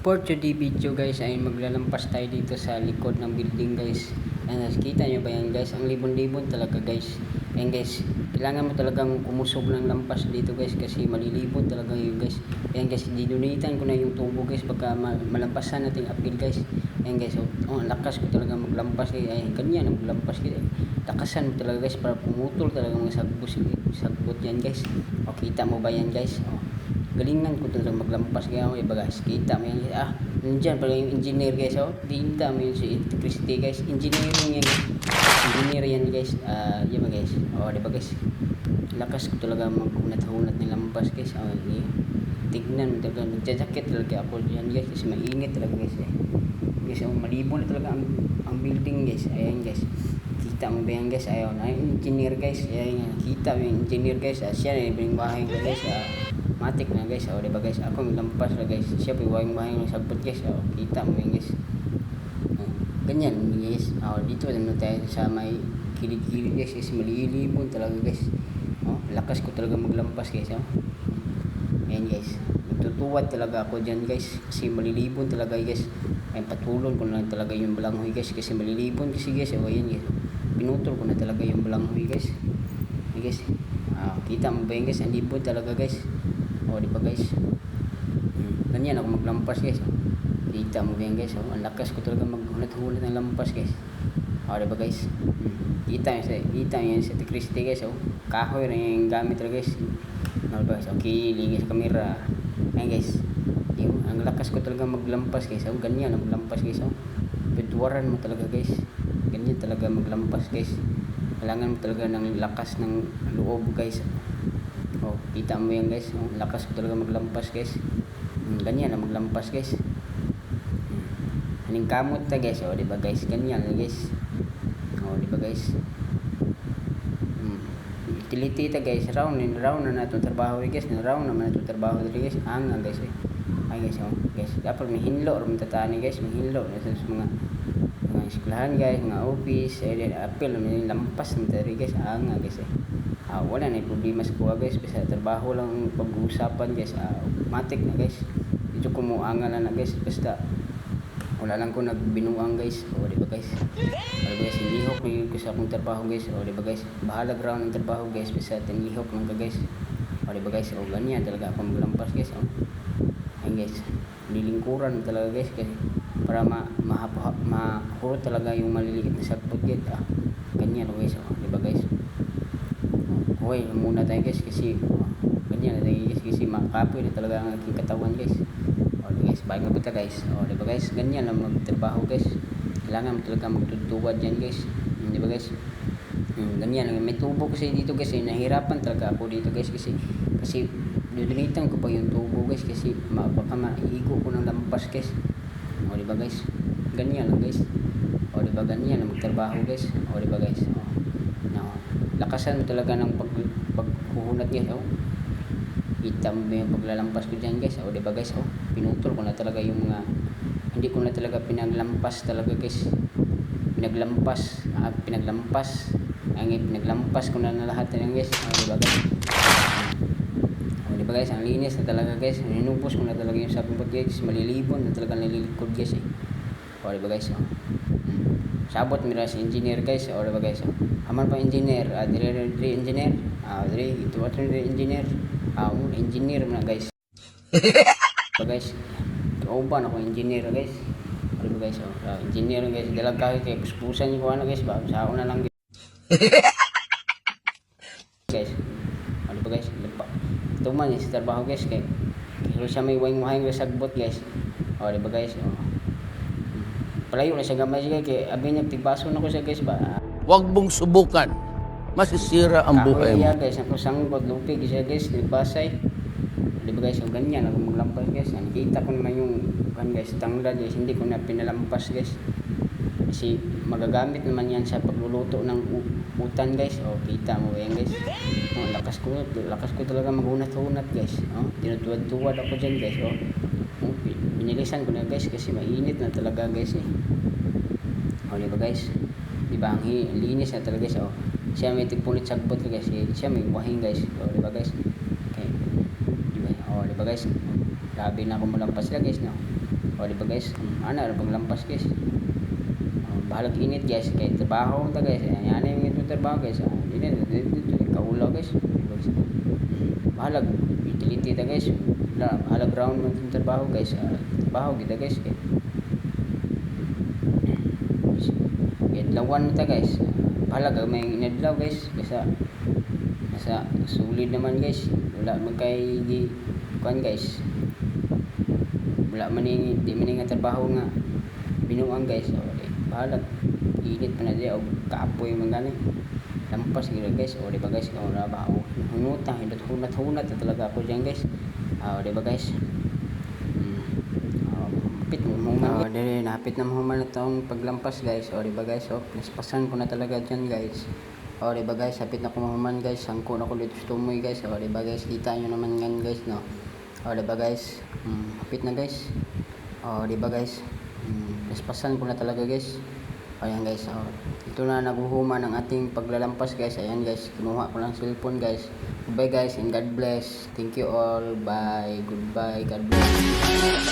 For today video guys ay maglalampas tayo dito sa likod ng building guys. Ayan, nakikita nyo ba yan guys? Ang libon-libon talaga guys. Ayan guys, kailangan mo talagang kumusog ng lampas dito guys kasi malilibon talaga yun guys. Ayan guys, didunitan ko na yung tubo guys pagka malampasan natin apil guys. Ayan guys, ang lakas ko talaga maglampas guys. Ayan, ganyan ang maglampas guys. Lakasan mo talaga guys para pumutol talaga mga sagbot yan guys. O, kita mo ba yan guys? O, galingan ko talaga maglampas kaya ako iba guys, kita mo yan guys. Nandyan pala yung engineer guys, kita mo yun si electricity guys, engineering yan, engineer yan guys. Yan ba guys, diba guys, lakas ko talaga maghunat-hunat ng lampas guys. Tignan mo talaga, nagjajakit talaga ako dyan guys kasi mainit talaga guys guys, malibon na talaga ang building guys. Ayan guys, kita mo ba yan guys? Ayun, engineer guys. Ayan, kita mo yung engineer guys. Siya na yung bahay ko guys. Matik na guys. Diba guys, ako may lampas na guys. Siya po yung bahay ng sagbot guys. Kita mo yan guys. Ganyan guys. Dito naman tayo sa may kilid-kilid guys kasi malilibon talaga guys. Lakas ko talaga maglampas guys. Ayan guys, nagtutuwad talaga ako dyan guys kasi malilibon talaga guys. Ay patulon ko na talaga yung balanghoy guys kasi malilibon kasi guys. Ayan guys, pinutol ko na talaga yung balanghoy guys. Ayan guys, kita mo ba yun guys, ang libon talaga guys. Diba guys, ganyan ako maglampas guys. Kita mo ba yun guys, ang lakas ko talaga maghunat-hunat ng lampas guys. Diba guys, kita yun sa electricity guys. Kahoy rin yung gamit talaga guys. Diba guys, lingis sa camera. Ayan guys, ang lakas ko talaga maglampas guys. Ganyan ang maglampas guys. Bidwaran mo talaga guys, ganyan talaga maglampas guys. Kailangan mo talaga ng lakas ng loob guys. Kita mo yan guys, lakas ko talaga maglampas guys. Ganyan ang maglampas guys. Haning kamot ta guys. Diba guys, ganyan guys. Diba guys, utility ta guys. Round na nato trabaho guys. Round naman nato trabaho diri guys. Guys ay guys, guys, dapat may hinlo or matatani guys, may hinlo sa mga eskwelahan guys, mga office, apil may lampas ng diri guys. Guys wala na problema sa kuha guys, basta trabaho lang pag-uusapan guys. Matik na guys, dito ko mo angal na guys, basta wala lang ko nagbinuang guys. Diba guys, guys, hinihok ko sa akong trabaho guys. Diba guys, bahala ground ng trabaho guys, basta tinihok lang ka guys. Diba guys, ganyan talaga ako maglampas guys. Ayun guys, nilingkuran talaga guys kasi para mahuro talaga yung maliliit na sagbot guys. Ganyan guys. Diba guys, okay muna tayo guys kasi ganyan na tayo guys kasi makapoy na talaga ang aking katawan guys. Guys, bago na punta guys. Diba guys, ganyan lang magtrabaho guys. Kailangan mo talaga magtutuwad yan guys. Diba guys, ganyan lang. May tubo kasi dito guys. Nahirapan talaga ako dito guys kasi dudunitan ko pa yung tubo guys kasi baka maigo ko ng lampas guys. Diba guys, ganyan lang guys. Diba, ganyan lang magtrabaho guys. Diba guys, lakasan mo talaga ng paghuhunat guys. Kita mo yung paglalampas ko dyan guys. Diba guys, pinutol ko na talaga yung mga hindi ko na talaga pinaglampas talaga guys. Pinaglampas ko na lahat yan guys. Diba guys, diba guys, ang linis na talaga guys. Ninubos ko na talaga yung sagbot guys. Malilibon na talaga nalilikod guys. Diba guys, sabot mira si engineer guys. Diba guys, aman pa engineer, dire engineer, ito engineer, engineer na guys. Diba guys, kauban ako engineer guys. Diba guys, engineer guys, dalag kay kuspusan ko guys, sa una lang guys. Diba guys, tuman sa trabaho guys kay siya may wayang sagbot guys. Diba guys, palayo na siya gamay siya kay abi niya tigbaso na ko siya guys ba. Huwag mong subukan, masisira ang buhay mo. Guys, ako sangbot lupig siya guys, nagbasay. Diba guys, ganyan ako maglampas guys. Nakita ko naman yung guys, tanglad guys, hindi ko na pinalampas guys kasi magagamit naman yan sa pagluluto ng utan guys. Kita mo yan guys, lakas ko talaga maghunat-hunat guys. Tinutuwad-tuwad ako dyan guys. Binilisan ko na guys kasi mainit na talaga guys. Diba guys, diba ang linis na talaga guys. Siya may tigpunit sagbot guys, siya may wahing guys. Diba guys, okay. Diba guys, grabe na ako malampas sila guys, no? O di ba guys? Ana ra paglampas guys. Bahalag init guys kay trabaho ta guys. Yan yung ito trabaho guys. Init dito kaulaw guys. Bahalag utility ta guys. Bahalag ground man itong trabaho guys. Trabaho kita guys kay adlawan ta guys. Bahalag may inadlaw guys. Basta solid naman guys. Wala man kay di kuan guys. Wala man di man nga trabaho nga binuang guys. O di bahalag init pa na di o kaapoy man gani. Lampas gila guys. O di ba guys kung na ba hunutang hunat talaga ako diyan guys. O di ba guys? Napit mo man. Dili napit na mo man itong paglampas guys. O di ba guys? O naspasan ko na talaga diyan guys. O di ba guys? Napit na ko man guys. Sangko na ko dito sa tumoy guys. O di ba guys? Kita nyo naman yan guys no. O di ba guys? Napit na guys. O di ba guys? Naspasan ko na talaga guys. Ayan guys, ito na naguhuma ng ating paglalampas guys. Ayan guys, kinuha ko lang cellphone guys. Goodbye guys and God bless. Thank you all. Bye. Goodbye. God bless.